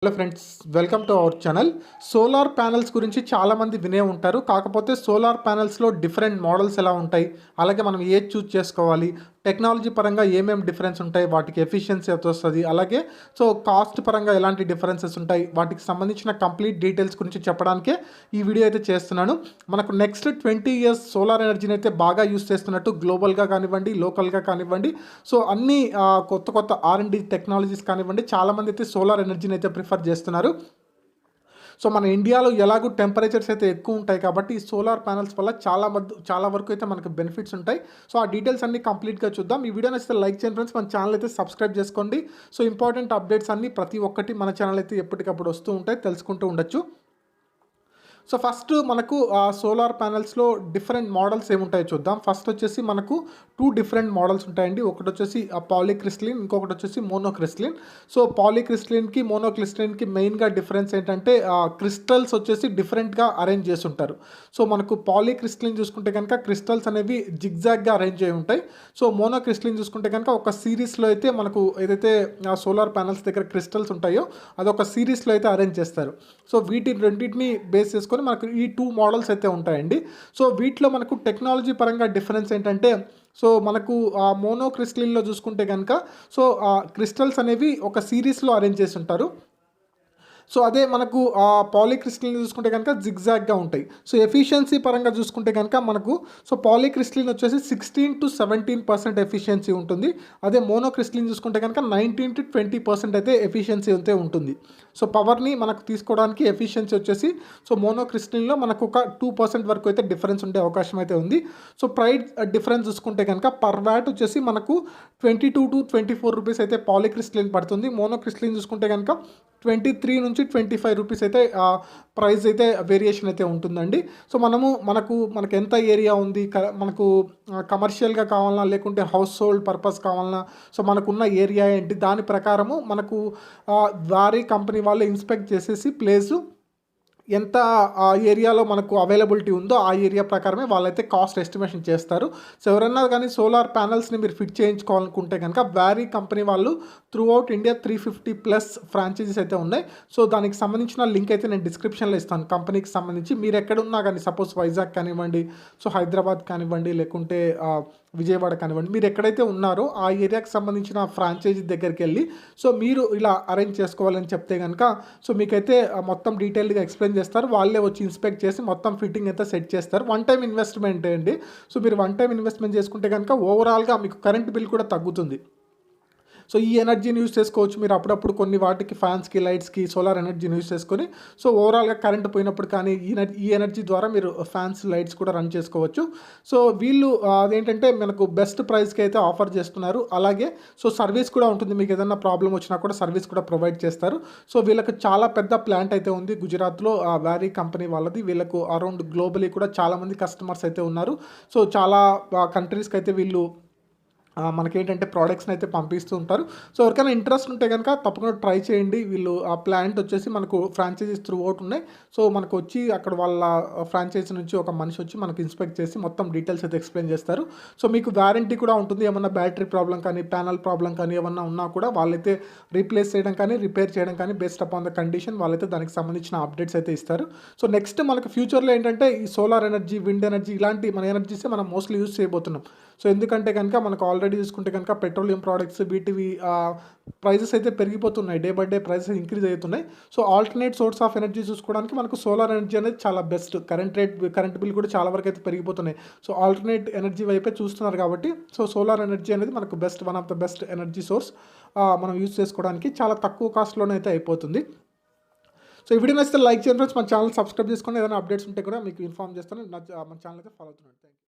Hello friends, welcome to our channel. Solar panels గురించి చాలామంది వినే ఉంటారు. కాకపోతే సోలార్ ప్యానెల్స్లో డిఫరెంట్ మోడల్స్ ఎలా ఉంటాయి, అలాగే మనం ఏది చూజ్ చేసుకోవాలి, టెక్నాలజీ పరంగా ఏమేమి డిఫరెన్స్ ఉంటాయి, వాటికి ఎఫిషియన్సీ ఎంత వస్తుంది, అలాగే కాస్ట్ పరంగా ఎలాంటి డిఫరెన్సెస్ ఉంటాయి, వాటికి సంబంధించిన కంప్లీట్ డీటెయిల్స్ గురించి చెప్పడానికే ఈ వీడియో అయితే చేస్తున్నాను. మనకు నెక్స్ట్ 20 years సోలార్ ఎనర్జీని అయితే బాగా యూస్ చేస్తున్నట్టు గ్లోబల్గా కానివ్వండి, లోకల్గా కానివ్వండి. సో అన్ని కొత్త కొత్త R&D టెక్నాలజీస్ కానివ్వండి, చాలామంది అయితే సోలార్ ఎనర్జీని అయితే ప్రిఫర్ చేస్తున్నారు. సో మన ఇండియాలో ఎలాగో టెంపరేచర్స్ అయితే ఎక్కువ ఉంటాయి కాబట్టి ఈ సోలార్ ప్యానల్స్ వల్ల చాలా వరకు అయితే మనకు బెనిఫిట్స్ ఉంటాయి. సో ఆ డీటెయిల్స్ అన్ని కంప్లీట్గా చూద్దాం. ఈ వీడియో నచ్చితే లైక్ చేయండి ఫ్రెండ్స్. మన ఛానల్ అయితే సబ్స్క్రైబ్ చేసుకోండి. సో ఇంపార్టెంట్ అప్డేట్స్ అన్ని ప్రతి ఒక్కటి మన ఛానల్ అయితే ఎప్పటికప్పుడు వస్తూ ఉంటాయి, తెలుసుకుంటూ ఉండొచ్చు. సో ఫస్ట్ మనకు సోలార్ ప్యానెల్స్లో డిఫరెంట్ మోడల్స్ ఏముంటాయో చూద్దాం. ఫస్ట్ వచ్చేసి మనకు 2 డిఫరెంట్ మోడల్స్ ఉంటాయండి. ఒకటి వచ్చేసి పాలీక్రిస్టలిన్, ఇంకొకటి వచ్చేసి మోనోక్రిస్టలిన్. సో పాలీక్రిస్టలిన్కి మోనోక్రిస్టలిన్కి మెయిన్గా డిఫరెన్స్ ఏంటంటే క్రిస్టల్స్ వచ్చేసి డిఫరెంట్గా అరేంజ్ చేసి ఉంటారు. సో మనకు పాలీక్రిస్టలిన్ చూసుకుంటే కనుక క్రిస్టల్స్ అనేవి జిగ్జాగ్గా అరేంజ్ అయి ఉంటాయి. సో మోనోక్రిస్టలిన్ చూసుకుంటే కనుక ఒక సిరీస్లో అయితే మనకు ఏదైతే సోలార్ ప్యానెల్స్ దగ్గర క్రిస్టల్స్ ఉంటాయో అదొక సిరీస్లో అయితే అరేంజ్ చేస్తారు. సో వీటి రెండింటిని బేస్ చేసుకొని మనకు ఈ 2 మోడల్స్ అయితే ఉంటాయండి. సో వీటిలో మనకు టెక్నాలజీ పరంగా డిఫరెన్స్ ఏంటంటే, సో మనకు మోనోక్రిస్టలిన్లో చూసుకుంటే కనుక సో క్రిస్టల్స్ అనేవి ఒక సిరీస్లో అరేంజ్ చేసి ఉంటారు. సో అదే మనకు పాలీక్రిస్టలిన్ చూసుకుంటే కనుక జిగ్జాగ్గా ఉంటాయి. సో ఎఫిషియన్సీ పరంగా చూసుకుంటే కనుక మనకు పాలీక్రిస్టలిన్ వచ్చేసి 16 to 17% ఎఫిషియన్సీ ఉంటుంది. అదే మోనోక్రిస్టలిన్ చూసుకుంటే కనుక 19 to 20% అయితే ఎఫిషియన్సీ అయితే ఉంటుంది. సో పవర్ని మనకు తీసుకోవడానికి ఎఫిషియన్సీ వచ్చేసి సో మోనోక్రిస్టలిన్లో మనకు ఒక 2% వరకు అయితే డిఫరెన్స్ ఉండే అవకాశం అయితే ఉంది. సో ప్రైస్ డిఫరెన్స్ చూసుకుంటే కనుక పర్ వ్యాట్ వచ్చేసి మనకు 22 to 24 రూపీస్ అయితే పాలీక్రిస్టలిన్ పడుతుంది. మోనోక్రిస్టలిన్ చూసుకుంటే కనుక 23 నుంచి 25 రూపీస్ అయితే ప్రైస్ అయితే వేరియేషన్ అయితే ఉంటుందండి. సో మనకు ఎంత ఏరియా ఉంది, మనకు కమర్షియల్గా కావాలన్నా లేకుంటే హౌస్ హోల్డ్ పర్పస్ కావాలన్నా, సో మనకున్న ఏరియా ఏంటి దాని ప్రకారము మనకు వారి కంపెనీ వాళ్ళు ఇన్స్పెక్ట్ చేసేసి ప్లేసు ఎంత ఆ ఏరియాలో మనకు అవైలబిలిటీ ఉందో ఆ ఏరియా ప్రకారమే వాళ్ళైతే కాస్ట్ ఎస్టిమేషన్ చేస్తారు. సో ఎవరైనా కానీ సోలార్ ప్యానల్స్ని మీరు ఫిట్ చేయించుకోవాలనుకుంటే కనుక వ్యారీ కంపెనీ వాళ్ళు త్రూ అవుట్ ఇండియా 350+ ఫ్రాంచైజీస్ అయితే ఉన్నాయి. సో దానికి సంబంధించిన లింక్ అయితే నేను డిస్క్రిప్షన్లో ఇస్తాను. కంపెనీకి సంబంధించి మీరు ఎక్కడున్నా కానీ, సపోజ్ వైజాగ్ కానివ్వండి, సో హైదరాబాద్ కానివ్వండి, లేకుంటే విజయవాడ కానివ్వండి, మీరు ఎక్కడైతే ఉన్నారో ఆ ఏరియాకి సంబంధించిన ఫ్రాంచైజీ దగ్గరికి వెళ్ళి సో మీరు ఇలా అరేంజ్ చేసుకోవాలని చెప్తే కనుక సో మీకైతే మొత్తం డీటెయిల్గా ఎక్స్ప్లెయిన్ చేస్తారు. వాళ్ళే వచ్చి ఇన్స్పెక్ట్ చేసి మొత్తం ఫిట్టింగ్ అయితే సెట్ చేస్తారు. వన్ టైం ఇన్వెస్ట్మెంట్ అండి. సో మీరు వన్ టైం ఇన్వెస్ట్మెంట్ చేసుకుంటే కనుక ఓవరాల్గా మీకు కరెంట్ బిల్ కూడా తగ్గుతుంది. సో ఈ ఎనర్జీని యూస్ చేసుకోవచ్చు మీరు అప్పుడప్పుడు కొన్ని వాటికి ఫ్యాన్స్కి, లైట్స్కి సోలార్ ఎనర్జీని యూస్ చేసుకొని సో ఓవరాల్గా కరెంట్ పోయినప్పుడు కానీ ఈ ఎనర్జీ ద్వారా మీరు ఫ్యాన్స్, లైట్స్ కూడా రన్ చేసుకోవచ్చు. సో వీళ్ళు అదేంటంటే మనకు బెస్ట్ ప్రైస్కి అయితే ఆఫర్ చేస్తున్నారు. అలాగే సో సర్వీస్ కూడా ఉంటుంది. మీకు ఏదైనా ప్రాబ్లం వచ్చినా కూడా సర్వీస్ కూడా ప్రొవైడ్ చేస్తారు. సో వీళ్ళకి చాలా పెద్ద ప్లాంట్ అయితే ఉంది గుజరాత్లో, వ్యారీ కంపెనీ వాళ్ళది. వీళ్ళకు అరౌండ్ గ్లోబలీ కూడా చాలామంది కస్టమర్స్ అయితే ఉన్నారు. సో చాలా కంట్రీస్కి అయితే వీళ్ళు మనకేంటంటే ప్రోడక్ట్స్ని అయితే పంపిస్తూ ఉంటారు. సో ఎవరికైనా ఇంట్రెస్ట్ ఉంటే కనుక తప్పకుండా ట్రై చేయండి. వీళ్ళు ఆ ప్లాంట్ వచ్చేసి మనకు ఫ్రాంచైజీస్ త్రూ అవుట్ ఉన్నాయి. సో మనకు వచ్చి అక్కడ వాళ్ళ ఫ్రాంచైజీ నుంచి ఒక మనిషి వచ్చి మనకు ఇన్స్పెక్ట్ చేసి మొత్తం డీటెయిల్స్ అయితే ఎక్స్ప్లెయిన్ చేస్తారు. సో మీకు వారంటీ కూడా ఉంటుంది. ఏమన్నా బ్యాటరీ ప్రాబ్లం కానీ, ప్యానల్ ప్రాబ్లం కానీ ఏమన్నా ఉన్నా కూడా వాళ్ళైతే రీప్లేస్ చేయడం కానీ, రిపేర్ చేయడం కానీ బేస్డ్ అపాన్ ద కండిషన్ వాళ్ళైతే దానికి సంబంధించిన అప్డేట్స్ అయితే ఇస్తారు. సో నెక్స్ట్ మనకు ఫ్యూచర్లో ఏంటంటే ఈ సోలార్ ఎనర్జీ, విండ్ ఎనర్జీ ఇలాంటి మన ఎనర్జీసే మనం మోస్ట్లీ యూజ్ చేయబోతున్నాం. సో ఎందుకంటే కనుక మనకు ఆల్రెడీ చూసుకుంటే కనుక పెట్రోలియం ప్రోడక్ట్స్ వీటివి ప్రైజెస్ అయితే పెరిగిపోతున్నాయి. Day by day prices increase అవుతున్నాయి. So alternate source of energy చూసుకోవడానికి మనకు సోలార్ ఎనర్జీ అనేది చాలా బెస్ట్. కరెంట్ బిల్ కూడా చాలా వరకు అయితే పెరిగిపోతున్నాయి. సో ఆల్టర్నేట్ ఎనర్జీ వైపే చూస్తున్నారు కాబట్టి సో సోలార్ ఎనర్జీ అనేది మనకు one of the best energy source. మనం యూజ్ చేసుకోవడానికి చాలా తక్కువ కాస్ట్లోనే అయితే అయిపోతుంది. సో ఈ వీడియో నచ్చితే లైక్ చేయండి ఫ్రెండ్స్. మన ఛానల్ సబ్స్క్రైబ్ చేసుకోండి. ఏదైనా అప్డేట్స్ ఉంటే కూడా మీకు ఇన్ఫార్మ్ చేస్తాను. మన ఛానల్ అయితే ఫాలో అవుతున్నాను. Thank you.